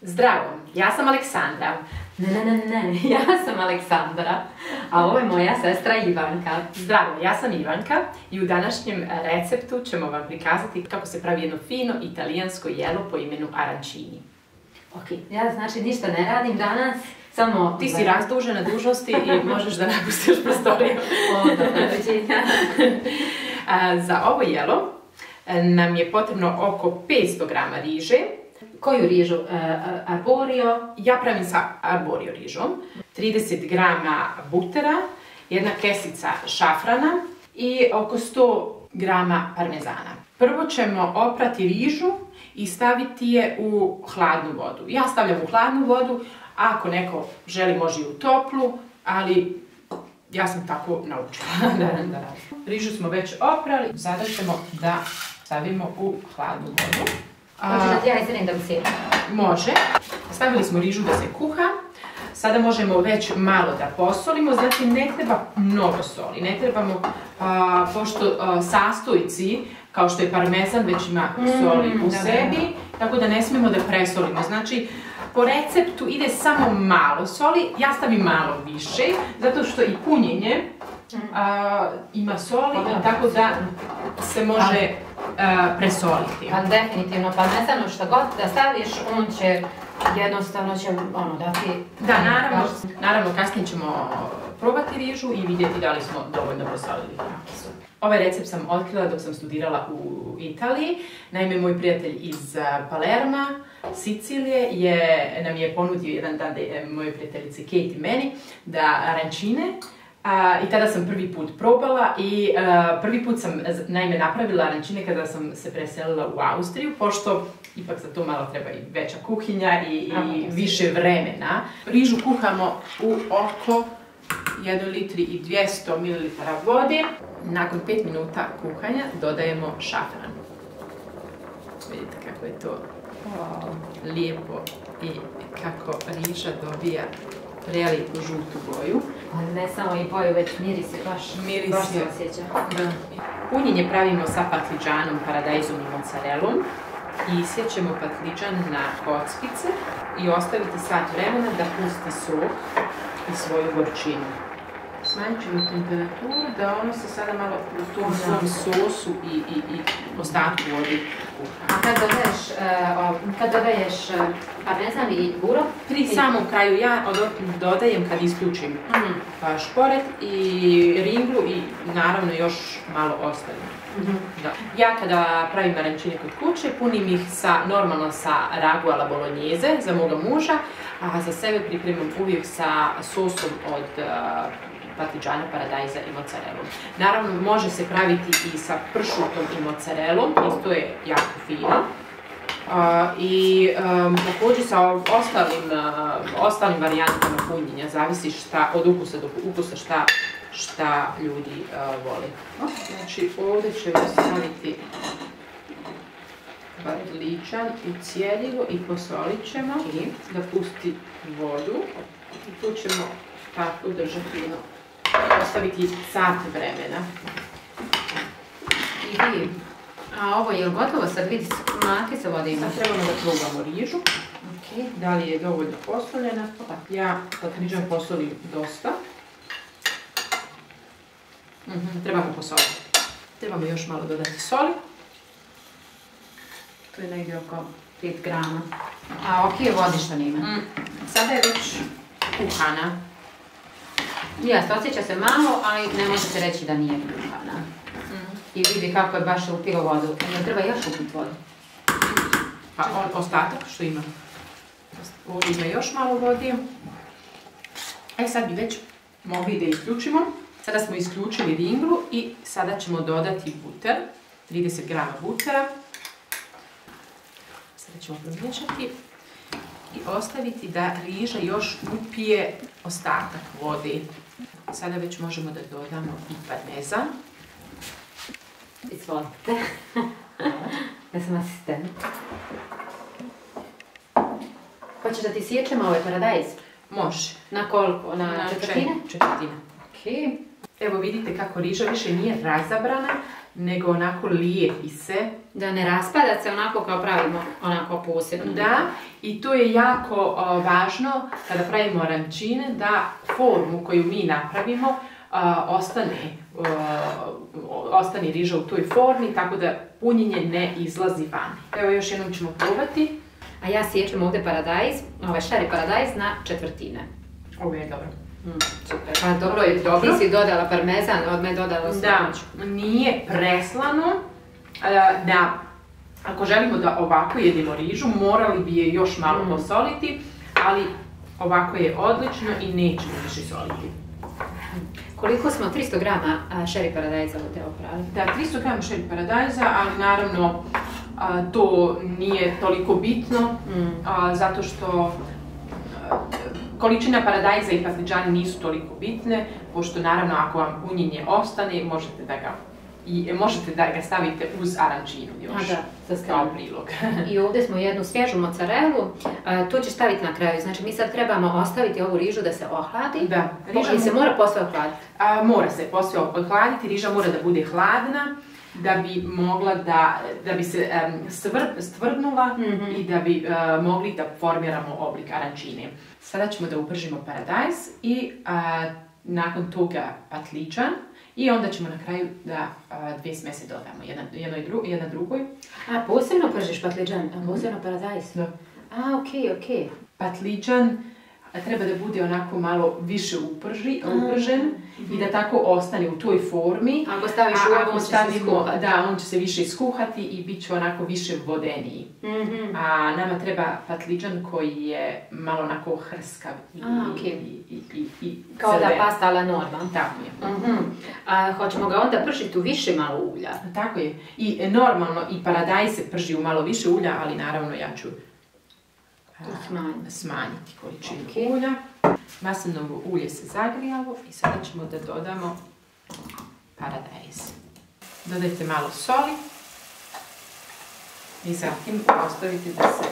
Zdravo, ja sam Aleksandra. Ne, ja sam Aleksandra, a ovo je moja sestra Ivanka. Zdravo, ja sam Ivanka i u današnjem receptu ćemo vam prikazati kako se pravi jedno fino italijansko jelo po imenu arancini. Ok, ja znači ništa ne radim danas, samo... Ti si razdužena dužnosti i možeš da napustiš prostoriju. Doviđenja. Za ovo jelo nam je potrebno oko 500 grama riže. Koju rižu? Arborio? Ja pravim sa arborio rižom. 30 grama butera, jedna kesica šafrana i oko 100 grama parmezana. Prvo ćemo oprati rižu i staviti je u hladnu vodu. Ja stavljam u hladnu vodu, ako neko želi može i u toplu, ali ja sam tako naučila. Rižu smo već oprali, sada ćemo da stavimo u hladnu vodu. Može da ti ja izredim da usjedim? Može. Stavili smo rižu da se kuha. Sada možemo već malo da posolimo, znači ne treba mnogo soli. Ne trebamo, pošto sastojci, kao što je parmezan, već ima soli u sebi, tako da ne smijemo da presolimo. Znači, po receptu ide samo malo soli, ja stavim malo više, zato što i punjenje ima soli, tako da se može presoliti. Pa definitivno parmezanu što god da staviš, on će jednostavno dati... Da, naravno kasnije ćemo probati rižu i vidjeti da li smo dovoljno presolili. Ovaj recept sam otkrila dok sam studirala u Italiji. Naime, moj prijatelj iz Palerma, Sicilije, nam je ponudio jedan dan mojoj prijateljici Kate i meni da arancine. I tada sam prvi put probala i prvi put sam naime napravila arancine kada sam se preselila u Austriju, pošto ipak za to malo treba i veća kuhinja i više vremena. Rižu kuhamo u oko 1 litri i 200 ml vode. Nakon 5 minuta kuhanja dodajemo šafran. Vidite kako je to lijepo i kako riža dobija prelijepu žutu boju. Ali ne samo i boju, već miris je baš se osjeća. Punjenje pravimo sa patliđanom, paradajzom i mozzarellom. Isjećemo patliđan na kockice i ostaviti sat vremena da pusti sok i svoju gorčinu. Smanjit ćemo temperaturu da ono se sada malo u tom svom sosu i ostatku vodi kuha. A kad dodaješ parmezan i buro? Pri samom kraju ja dodajem kad isključim šporet i ringlu i naravno još malo ostavim. Ja kada pravim arancine kod kuće, punim ih normalno sa ragu alla bolognese za moga muža, a za sebe pripremam uvijek sa sosom od patliđana, paradajza i mozzarellom. Naravno, može se praviti i sa pršutom i mozzarellom, isto je jako fino. I također sa ostalim varijantama punjenja, zavisi od ukusa do ukusa šta ljudi vole. Znači, ovdje ćemo staviti patliđan u cjedivo i posolit ćemo da pusti vodu. I tu ćemo tako držati, ostaviti sat vremena. A ovo je gotovo sad, vidi maki se vode ima. Sad trebamo da probamo rižu. Da li je dovoljno posoljena? Ja patliđan posolim dosta. Trebamo posoliti. Trebamo još malo dodati soli. Tu je negdje oko 5 grama. A ok, vodi što nima. Sada je već kuhana. Jeste, osjeća se malo, ali ne može se reći da nije kuhana. I vidi kako je baš upilo vodu. Ne treba još upiti vodu. Pa ostatak što ima. Ovdje ima još malo vode. Sad bi već mogli da isključimo. Sada smo isključili ringlu i sada ćemo dodati buter. 30 grama butera. Sada ćemo promiješati i ostaviti da riža još upije ostatak vode. Sada već možemo da dodamo i parmezan. Izvolite. Ja sam asistent. Hoćeš da ti siječemo ovaj paradajz? Može. Na koliko? Na četvrtine? Četvrtine. Ok. Evo vidite kako riža više nije razabrana, nego onako lijepi se. Da ne raspada se onako kao pravimo, onako posebno. Da, i to je jako važno kada pravimo arančine, da formu koju mi napravimo ostane riža u toj formi, tako da punjenje ne izlazi van. Evo još jednom ćemo probati. A ja siječem ovdje paradajz, šari paradajz na četvrtine. Ovo je dobro. Super. Pa dobro je, ti si dodala parmezan, od me dodala slanoću. Da, nije preslano. Ako želimo da ovako jedemo rižu, morali bi je još malo posoliti, ali ovako je odlično i nećemo više soliti. Koliko smo 300 grama šeri paradajza ovdje oprali? Da, 300 grama šeri paradajza, ali naravno to nije toliko bitno, zato što količina paradajza i patliđana nisu toliko bitne, pošto naravno ako vam punjenje ostane, možete da ga stavite uz arančinu još, kao prilog. I ovdje smo jednu svježu mozzarelu, to ćeš staviti na kraju, znači mi sad trebamo ostaviti ovu rižu da se ohladi. Da. Riža se mora posve ohladiti? Mora se posve ohladiti, riža mora da bude hladna, da bi mogla da bi se stvrdnula i da bi mogli da formiramo oblik arančine. Sada ćemo da upržimo paradajz i nakon toga patliđan i onda ćemo na kraju da dvije smese dodamo, jedna drugoj. A posebno pržiš patliđan, a posebno paradajz? Da. A, okej. Patliđan treba da bude onako malo više upržen i da tako ostane u toj formi. Ako staviš u ovu, on će se skuhati. Da, on će se više skuhati i bit će onako više vodeniji. A nama treba patliđan koji je malo onako hrskav i kao da pasta alla norma. Tako je. A hoćemo ga onda pržiti u više malo ulja? Tako je. I normalno i paradajz se prži u malo više ulja, ali naravno ja ću smanjiti količinu ulja. Maslinovo ulje se zagrijalo i sada ćemo da dodamo paradajz. Dodajte malo soli i zatim ostavite da se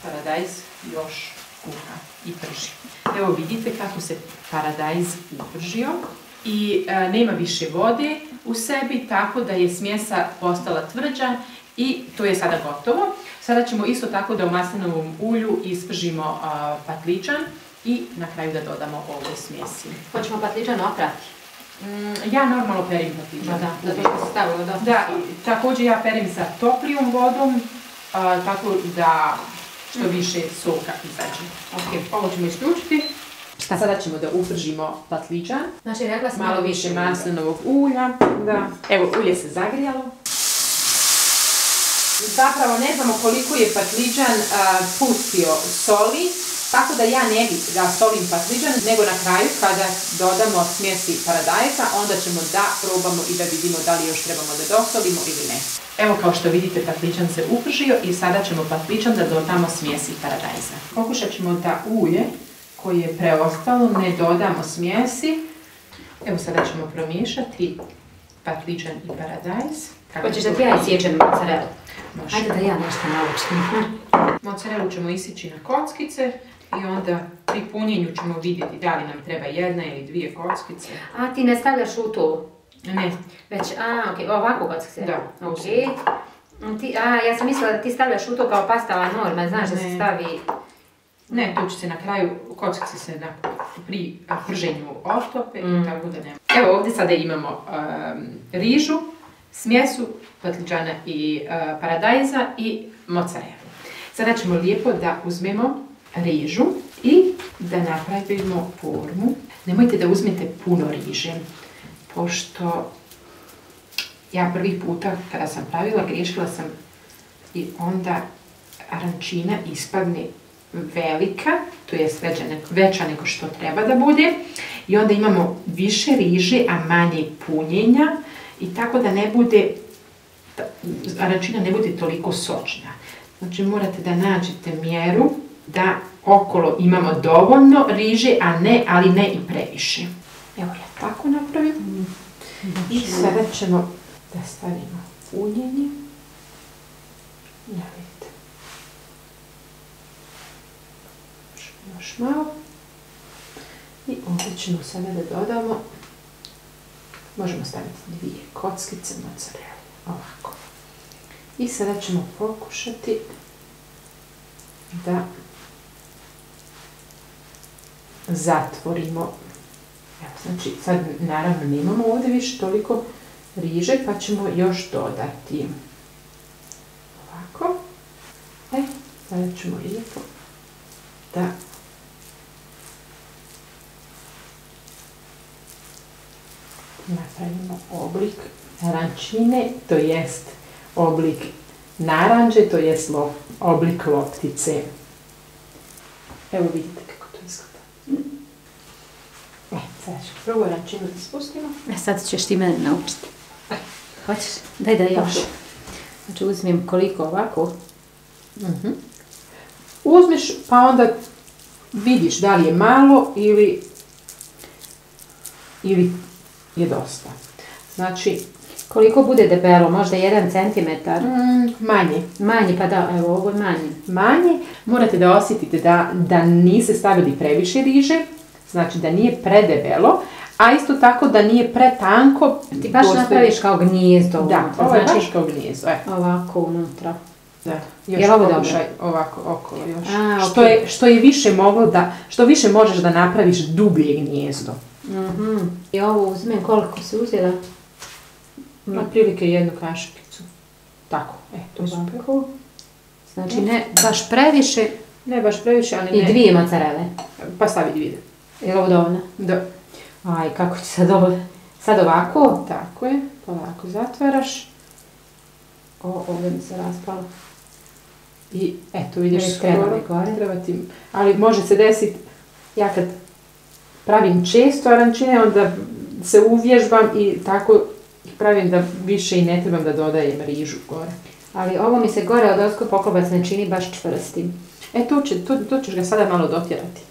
paradajz još kuha i prži. Evo vidite kako se paradajz upržio i nema više vode u sebi, tako da je smjesa postala tvrđa i to je sada gotovo. Sada ćemo isto tako da u maslinovom ulju ispržimo patliđan i na kraju da dodamo ovoj smjesi. Hoćemo patliđan oprati? Ja normalno perim patliđan. Da, zato što se stavilo dosta. Da, također ja perim sa toplijom vodom, tako da što više soka izađe. Ovo ćemo isključiti. Sada ćemo da upržimo patliđan. Znači, rekla sam malo više maslinovog ulja. Evo, ulje se zagrijalo. Zapravo ne znamo koliko je patliđan pustio soli, tako da ja ne bih da solim patliđan, nego na kraju kada dodamo smjesi paradajza, onda ćemo da probamo i da vidimo da li još trebamo da dosolimo ili ne. Evo kao što vidite patliđan se upržio i sada ćemo patliđan da dodamo smjesi paradajza. Pokušat ćemo da ulje koje je preostalo ne dodamo smjesi. Evo sada ćemo promiješati patliđan i paradajz. Hoćeš da ti ja isječem mozzarelu? Može. Ajde da ja nešto naučim. Mozzarelu ćemo isići na kockice i onda pri punjenju ćemo vidjeti da li nam treba jedna ili dvije kockice. A ti ne stavljaš u to? Ne. Već, okej, ovako kockice? Da. Okej. Ja sam mislila da ti stavljaš u to kao pasta alla norma, znaš da se stavi... Ne, to će se na kraju, kockice se pri prženju otope i tako da nema. Evo ovdje sada imamo rižu, smjesu patliđana i paradajza i mozzarelu. Sada ćemo lijepo da uzmemo rižu i da napravimo formu. Nemojte da uzmete puno riže, pošto ja prvi puta kada sam pravila griješila sam i onda arančina ispadne velika, to je veća nego što treba da bude i onda imamo više riže, a manje punjenja i tako da ne bude, arančina ne bude toliko sočna. Znači morate da nađete mjeru da okolo imamo dovoljno riže, ali ne i previše. Evo ja tako napravim. I sada ćemo da stavimo punjenje. Vidite. Još malo. I ovdje ćemo sada da dodamo Možemo staviti 2 kockice mozzarelle. Ovako. I sada ćemo pokušati da zatvorimo. Evo, znači, sad naravno nemamo ovdje više toliko riže, pa ćemo još dodati. Ovako. Sada ćemo lijepo da napravimo oblik arančine, to jest oblik naranđe, to jest oblik loptice. Evo vidite kako to izgleda. Sada ću prvo arančinu da spustimo. Sad ćeš ti mene naučiti. Hoćeš? Daj da još. Znači uzmem koliko ovako. Uzmeš pa onda vidiš da li je malo ili je dosta. Znači, koliko bude debelo, možda 1 centimetar? Manje. Manje, pa da, evo, ovo je manje. Manje. Morate da osjetite da niste stavili previše riže, znači da nije predebelo, a isto tako da nije pretanko. Ti baš napraviš kao gnijezdo unutra. Da, ovo je baš kao gnijezdo. Ovako unutra. Da, još pokušaj ovako okolo još. Što više možeš da napraviš dublje gnijezdo. I ovo uzmem, koliko si uzela? Otprilike 1 kašikicu. Tako, to je super. Znači ne baš previše. Ne baš previše, ali ne. I 2 mozzarelle. Pa stavi 2. Je li ovo dovoljno? Da. Aj, kako će sad ovo? Sad ovako? Tako je, polako zatvaraš. Ovdje mi se raspalo. I eto vidiš skoro, treba ti, ali može se desiti, ja kad pravim često arančine, onda se uvježbam i tako pravim da više i ne trebam da dodajem rižu gore. Ali ovo mi se gore od osko poklobac ne čini baš čvrstim. Tu ćeš ga sada malo dotjerati.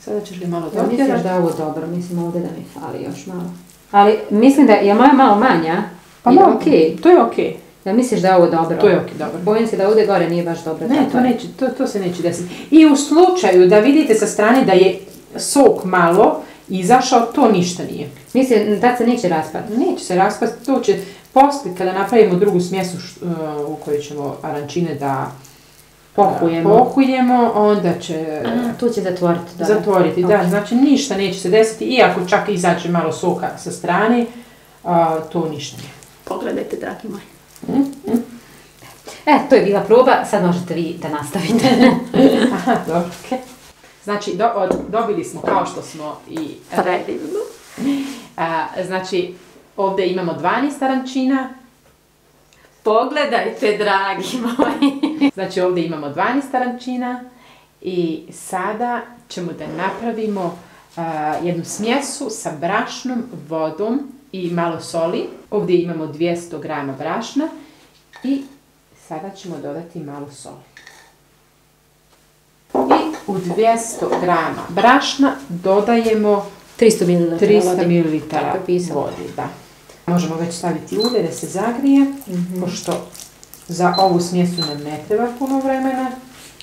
Sada ćeš ga malo dotjerati. Ja misliš da je ovo dobro, mislim ovdje da mi fali još malo. Ali mislim da je moja malo manja. Pa malo, to je okej. Da misliš da je ovo dobro? To je okej, dobro. Bojim se da ovdje gore nije baš dobro. Ne, to se neće desiti. I u slučaju da vidite sa strane da je sok malo izašao, to ništa nije. Mislim, tad se neće raspati? Neće se raspati, to će poslije kada napravimo drugu smjesu u kojoj ćemo arančine da pohujemo, onda će... Tu će zatvoriti. Zatvoriti, da. Znači ništa neće se desiti, iako čak izađe malo soka sa strane, to ništa nije. Pogledajte, dragi moji. To je bila proba, sad možete vi da nastavite. Aha, dobro, okej. Znači, dobili smo kao što smo i... Predivno. Znači, ovdje imamo 12 arančina. Pogledajte, dragi moji. Znači, ovdje imamo 12 arančina i sada ćemo da napravimo jednu smjesu sa brašnom, vodom i malo soli. Ovdje imamo 200 grama brašna i sada ćemo dodati malo soli. I u 200 grama brašna dodajemo 300 ml vode. Da. Možemo već staviti ulje da se zagrije, pošto za ovu smjesu nam ne treba puno vremena.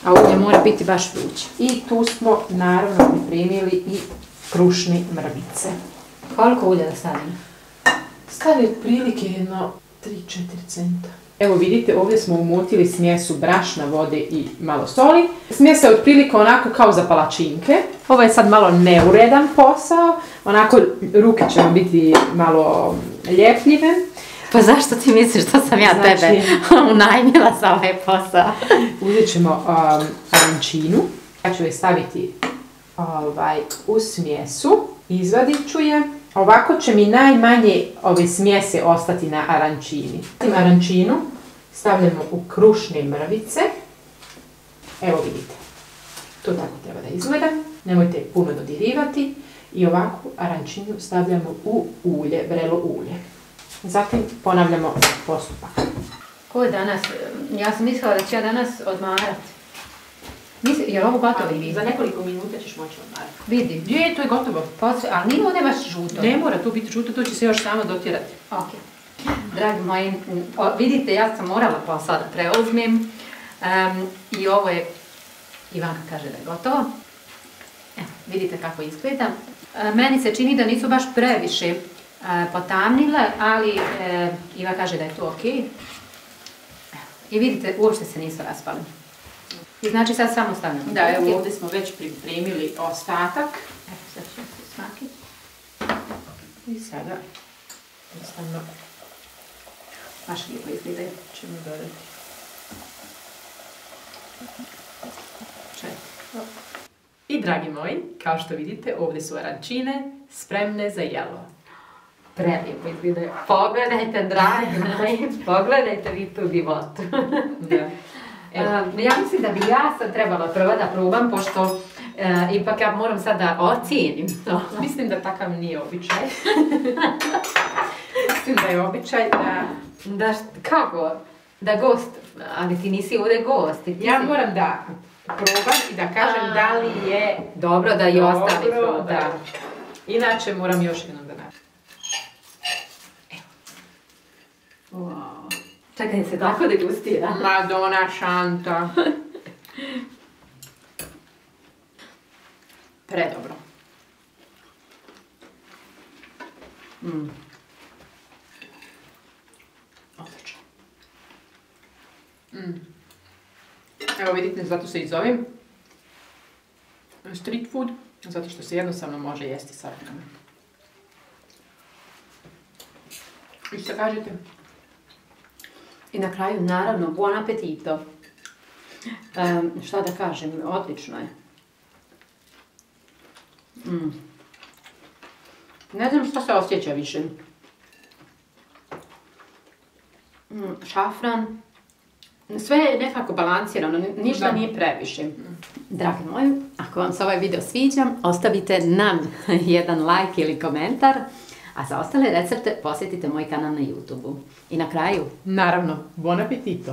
A ulje mora biti baš vruće. I tu smo naravno pripremili i krušne mrvice. Koliko ulja da stavimo? Stavi otprilike jedno 3-4 centa. Evo vidite, ovdje smo umutili smjesu brašna, vode i malo soli. Smjesa je otprilike onako kao za palačinke. Ovo je sad malo neuredan posao, onako ruke će vam biti malo ljepljive. Pa zašto ti misliš da sam ja tebe unajmila za ovaj posao? Uzet ćemo arančinu. Ja ću je staviti u smjesu, izvadit ću je. Ovako će mi najmanje ove smjese ostati na arančini. Arančinu stavljamo u krušne mrvice. Evo vidite. To tako treba da izgleda. Nemojte puno dodirivati. I ovakvu arančinu stavljamo u ulje, vrelo ulje. Zatim ponavljamo postupak. Ko je danas? Ja sam mislila da ću ja danas odmarati. Je li ovo gotovo? Za nekoliko minuta ćeš moći odmarati. Vidi. Je, to je gotovo. Ali nije ovdje baš žuto. Ne mora tu biti žuto, to će se još samo dotjerati. Ok. Dragi moji, vidite, ja sam morala posao da preuzmem. I ovo je, Ivanka kaže da je gotovo. Evo, vidite kako izgleda. Meni se čini da nisu baš previše potamnile, ali Iva kaže da je to ok. I vidite, uopšte se nisu raspali. I znači sad samo stavljamo. Da, evo ovdje smo već pripremili ostatak. Evo, sad ćemo se smakiti. I sada jednostavno Baš lijepo izgledaju. ćemo dodati 4. I dragi moji, kao što vidite, ovdje su arancine spremne za jelo. Prelijepo izgledaju. Pogledajte, dragi moji, pogledajte vi tu divotu. Da. Ja mislim da bi ja sad trebala prvo da probam, pošto ipak ja moram sad da ocijenim to. Mislim da takav nije običaj. Mislim da je običaj da... Kako? Da gost, ali ti nisi ovdje gost. Ja moram da probam i da kažem da li je dobro da i ostavi to. Da. Inače moram još jednom da napravim. Wow. Čekaj se tako degustira. Madonna šanta. Predobro. Odlično. Evo vidite, zato se i zovem street food, zato što se jednostavno može jesti sa rukama. I što kažete? I na kraju, naravno, buon appetito. Šta da kažem, odlično je. Ne znam što se osjeća više. Šafran. Sve je nekako balansirano, ništa nije previše. Dragi moji, ako vam se ovaj video sviđa, ostavite nam jedan like ili komentar, a za ostale recepte posjetite moj kanal na YouTube-u. I na kraju, Naravno, buon appetito!